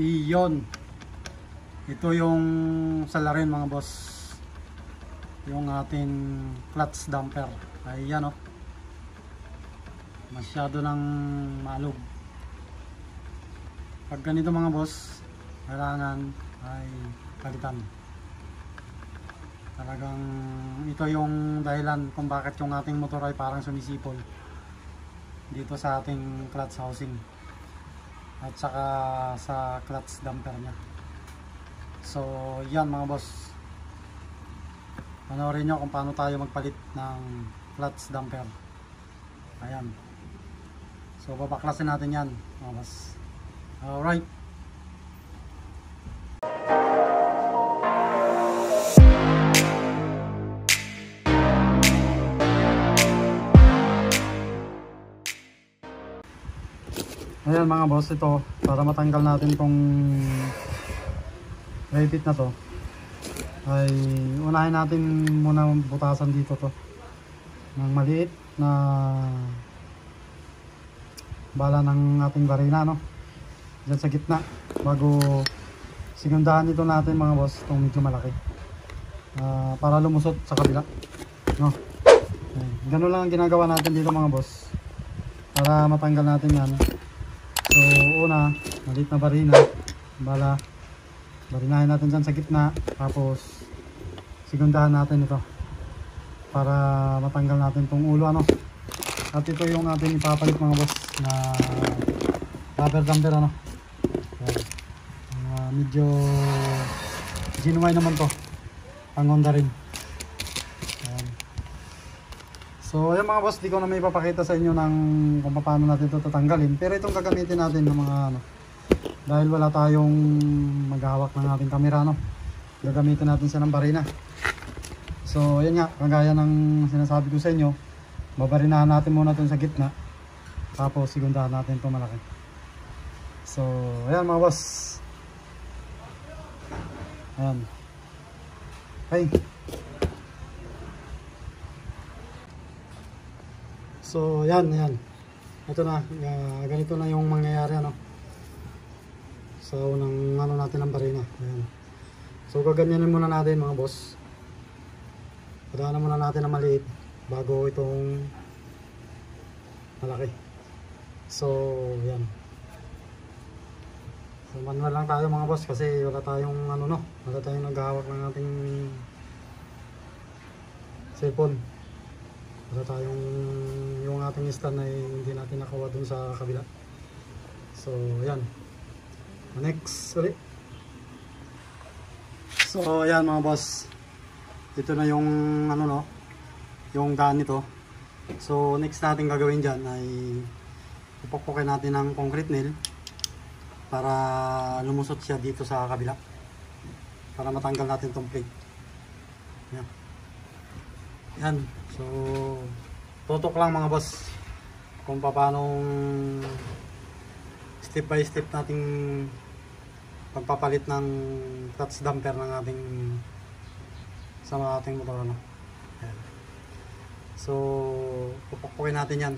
Iyon. Ito yung salarin mga boss. Yung ating clutch damper. Ayan o. Masyado ng malug. Pag ganito mga boss, kailangan ay palitan. Talagang ito yung dahilan kung bakit yung ating motor ay parang sumisipol dito sa ating clutch housing at saka sa clutch damper nya. So yan mga boss, panoorin nyo kung paano tayo magpalit ng clutch damper. Ayan, so babaklasin natin yan mga boss. Alright. Ayan mga boss, ito para matanggal natin tong rabbit na to ay unahin natin muna butasan dito to ng maliit na bala ng ating barina, no? Diyan sa gitna bago sigundahan ito natin mga boss, itong medyo malaki para lumusot sa kabila, no? Ganun lang ang ginagawa natin dito mga boss para matanggal natin yan. So una, maliit na barina, bala barinahin natin dyan sa gitna, tapos sigundahan natin ito para matanggal natin tong ulo, ano. At ito yung ating ipapalit mga boss na rubber damper, ano. Medyo genuine naman to, pang Honda rin. So ayan mga boss, di ko na may ipapakita sa inyo ng kung paano natin ito tatanggalin. Pero itong gagamitin natin ng mga ano, dahil wala tayong maghawak ng ating camera, no, gagamitin natin siya ng barina. So ayan nga, kagaya ng sinasabi ko sa inyo, babarinahan natin muna itong sa gitna, tapos sigundahan natin itong malaki. So ayan mga boss, ayan. Okay. So yan, ito na, ganito na yung mangyayari, ano, sa unang ano natin ng barina. Ayan. So gaganyanin muna natin mga boss, padaanan muna natin na maliit bago itong malaki. So yan, so manual lang tayo mga boss kasi wala tayong ano, no, wala tayong naghahawak ng ating cellphone. Wala tayong, yung ating stand ay hindi natin nakuha dun sa kabila. So yan, next ulit. So ayan mga boss, ito na yung ano, no, yung daan nito. So next natin gagawin dyan ay ipokpokin natin ng concrete nail para lumusot siya dito sa kabila, para matanggal natin tong plate. Yan. Yan. So tutok lang mga boss kung paano step by step nating pagpapalit ng clutch damper ng ating sa ating motor, ano. Ayan. So pupukpukin natin yan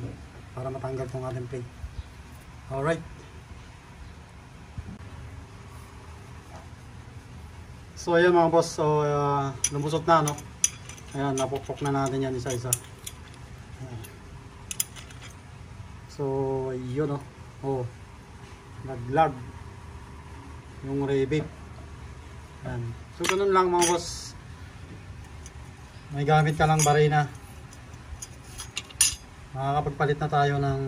para matanggal tong ating plate. Alright. So ayan mga boss, so lumusot na, no. Ayan, napukpok na natin yan isa-isa. So yun, oh, naglag yung rabbit. Ayan. So ganun lang mga boss, may gamit ka lang barina, makakapagpalit na tayo ng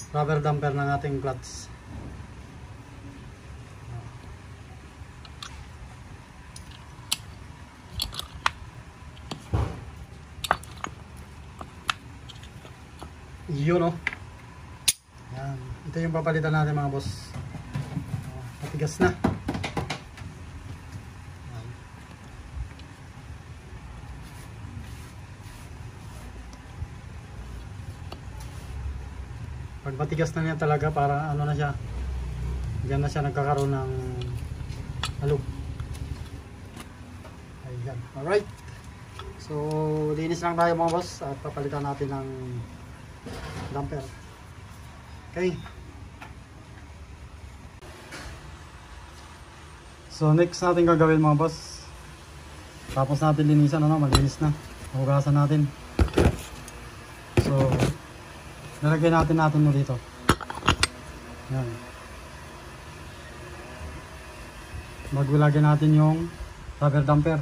rubber damper ng ating clutch. Yun, oh. Yan. Ito yung papalitan natin mga boss. Matigas na. Yan. Pag matigas na niya talaga, para ano na siya, diyan na siya nagkakaroon ng halog. Ayan. Alright. So linis lang tayo mga boss at papalitan natin ng damper. Okay. So next natin gagawin mga boss, tapos natin linisan, ano, malinis na, hugasan natin. So lalagyan natin mo dito. Yan. Maglagyan natin yung rubber damper.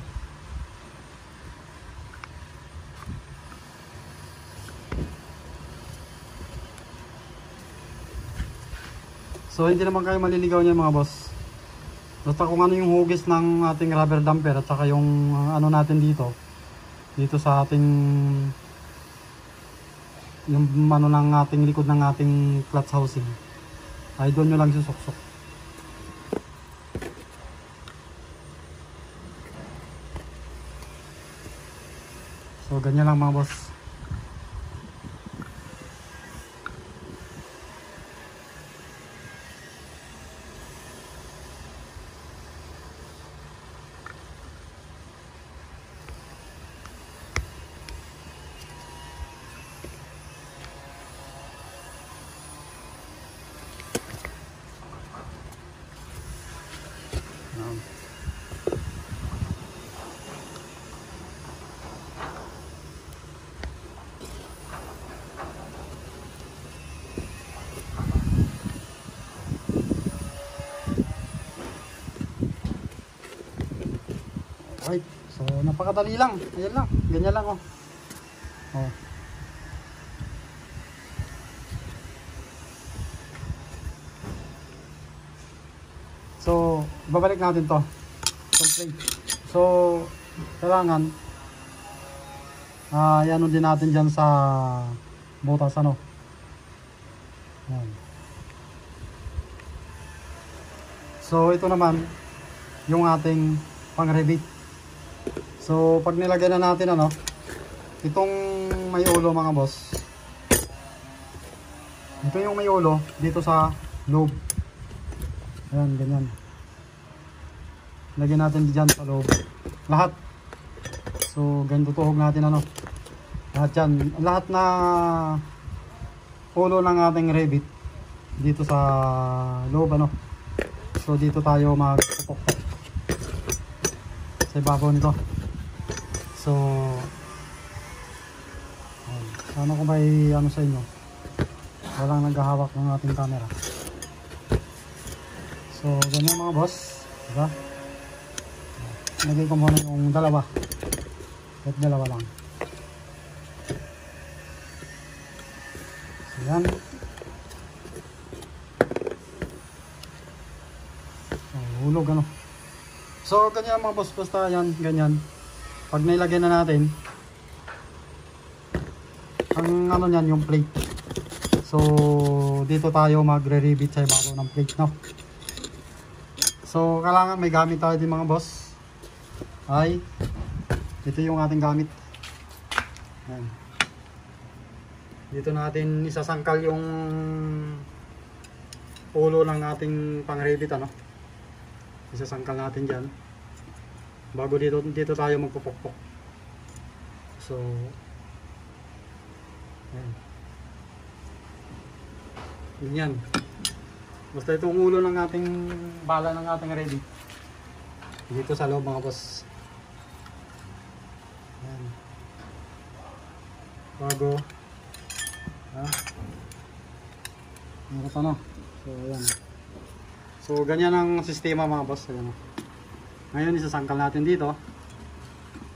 So hindi naman kayo maliligaw niya mga boss. Basta kung ano yung hugis ng ating rubber damper at saka yung ano natin dito sa ating yung ano ng ating likod ng ating clutch housing, ay doon nyo lang susuksok. So ganyan lang mga boss. Right. So napakadali lang. Ayan lang. Ganyan lang oh. Oh. So babalik natin to. So kailangan yan din natin dyan sa butas, ano. Ayan. So ito naman yung ating pang-rebate. So pag nilagay na natin, ano, itong may ulo mga boss, ito yung may ulo dito sa loob. Ayan, ganyan. Lagyan natin dyan sa loob lahat. So ganyan tutuhog natin, ano, lahat dyan, lahat na ulo ng ating rebate dito sa loob, ano. So dito tayo magpupukpok sa ibabaw nito. So sana ko may ano sa inyo, walang naghahawak ng ating camera. So ganyan mga boss, diba? Lagay ko muna yung dalawa, at dalawa lang. So yan. Hulog, ano. So ganyan mga boss, basta yan, ganyan. Pag nailagay na natin ang ano niyan, yung plate. So dito tayo magre-rebate sa ibabaw ng plate, no. So kailangan may gamit tayo din mga boss. Ay ito yung ating gamit. Yan. Dito natin isasangkal yung ulo ng ating pang-rebate, ano. Isasangkal natin dyan bago dito tayo magpupukpok. So ayan. Ganyan. Basta itong ulo ng ating bala ng ating ready dito sa loob mga boss. Ayan. Bago meron pa, no. So ayan. So ganyan ang sistema mga boss. Ayan. Ngayon isasangkal natin dito.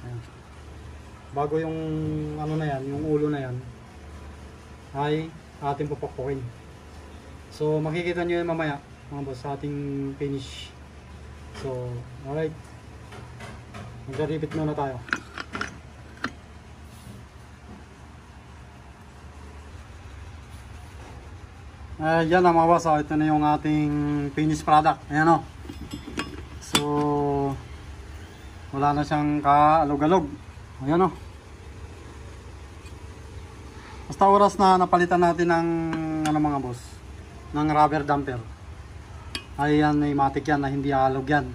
Ayan. Bago yung ano na yan, yung ulo na yan ay ating pupukpukin. So makikita nyo yan mamaya mga boss sa ating finish. So alright, magre-rebate muna tayo. Yan na mga boss, ito na yung ating finished product. Ayan, o. So wala na siyang kaalog-alog. Ayan, o. Basta oras na napalitan natin ng ano mga boss, ng rubber damper, ay yan ay matik yan na hindi aalog yan.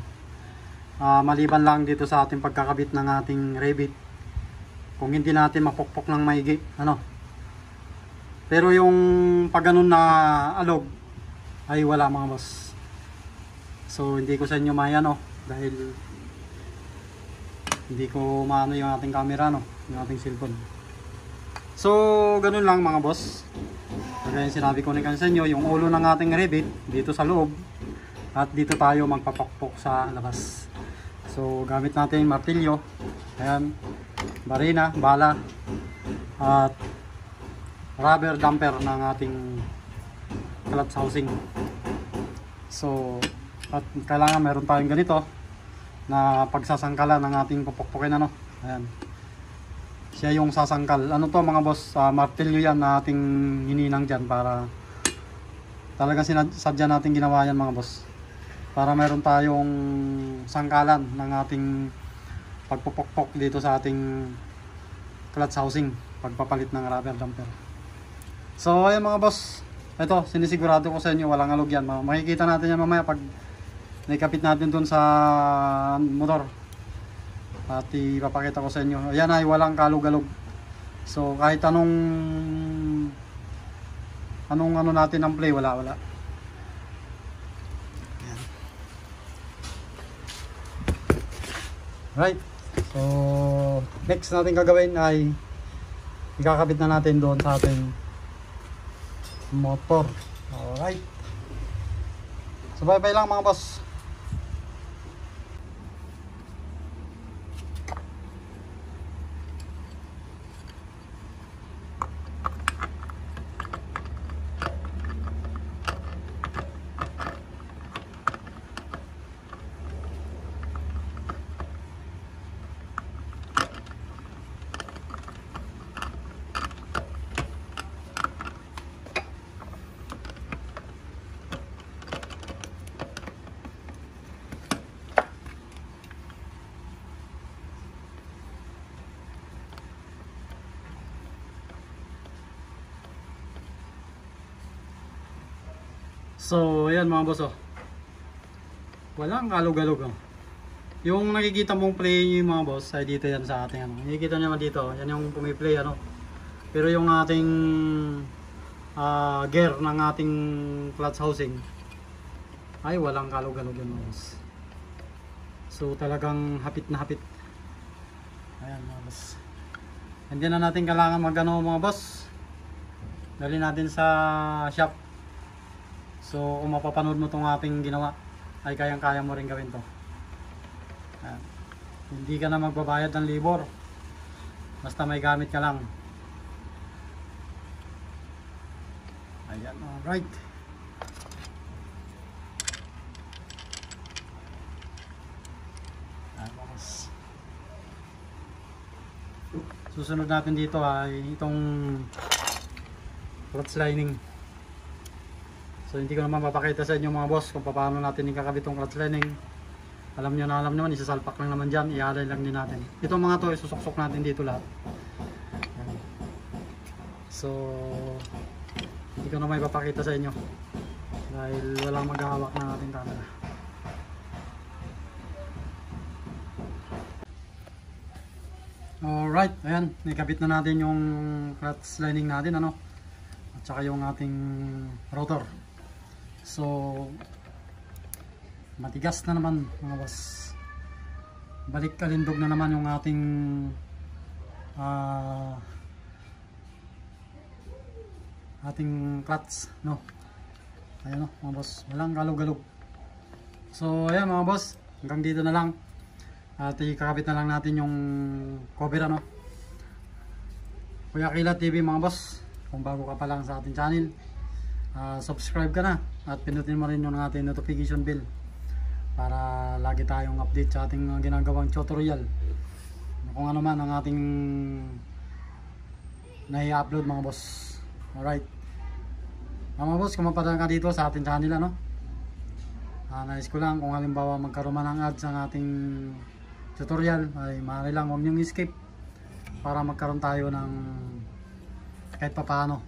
Maliban lang dito sa ating pagkakabit ng ating rebate, kung hindi natin mapukpok ng maigi, ano. Pero yung pag ganun na alog ay wala mga boss. So hindi ko sa inyo dahil hindi ko maano yung ating camera, no, yung ating cellphone. So ganun lang mga boss. Kaya sinabi ko na sa inyo, yung ulo ng ating rivet dito sa loob at dito tayo magpapakpok sa labas. So gamit natin martilyo, ayan, barina, bala at rubber damper ng ating clutch housing. So at kailangan meron tayong ganito na pagsasangkalan ng ating pupukpukin, ano. Ayan. Siya yung sasangkal. Ano to mga boss, martilyo yan na ating hininang dyan para talagang sadya natin ginawa yan mga boss. Para meron tayong sangkalan ng ating pagpupukpok dito sa ating clutch housing, pagpapalit ng rubber damper. So ayan mga boss, ito sinisigurado ko sa inyo walang alog yan. Makikita natin yan mamaya pag naikapit natin dun sa motor at ipapakita ko sa inyo. Ayan ay walang kalug-alog. So kahit anong ano natin ang play, wala. Ayan. Right, so next natin gagawin ay ikakabit na natin doon sa ating motor. Alright, so bye bye lang mga boss. So ayan mga boss, oh, walang kalug-alog, oh. Yung nakikita mong play nyo mga boss ay dito yan sa ating ano. Nakikita nyo naman dito, yan yung pumiplay, ano. Pero yung ating gear ng ating clutch housing ay walang kalug-alog yan mga boss. So talagang hapit na hapit. Ayan mga boss. Hindi na natin kailangan magano mga boss. Dali natin sa shop. So kung mapapanood mo itong ating ginawa ay kayang-kaya mo rin gawin to. Ayan. Hindi ka na magbabayad ng libor, basta may gamit ka lang. Ayan, alright. Susunod natin dito ay itong clutch lining. So hindi ko naman papakita sa inyo mga boss kung paano natin ikakabit itong clutch lining. Alam naman, isasalpak lang naman dyan, ialay lang din natin. Itong mga to, isusok-sok natin dito lahat. So hindi ko naman ipapakita sa inyo dahil walang maghahawak ng ating camera. Alright, ayan, nakabit na natin yung clutch lining natin, ano, at saka yung ating rotor. So matigas na naman mga boss, balik kalindog na naman yung ating clutch, no. Ayan, no mga boss, walang galog-galog. So ayan mga boss, hanggang dito na lang. At ikakabit na lang natin yung cover, ano. Kuya Kilat TV mga boss, kung bago ka pa lang sa ating channel, subscribe ka na at pinutin mo rin yung ating notification bell para lagi tayong update sa ating ginagawang tutorial, kung ano man ang ating nai-upload mga boss. Alright mga boss, kung mapadaan ka dito sa ating channel, ano, nais ko lang kung halimbawa magkaroon man ng ads ang ating tutorial ay maaari lang huwag niyong skip para magkaroon tayo ng kahit papaano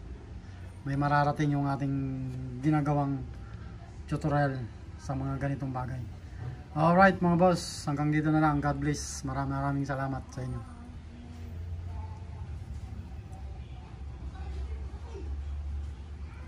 may mararating yung ating ginagawang tutorial sa mga ganitong bagay. Alright mga boss, hanggang dito na lang. God bless. Maraming salamat sa inyo.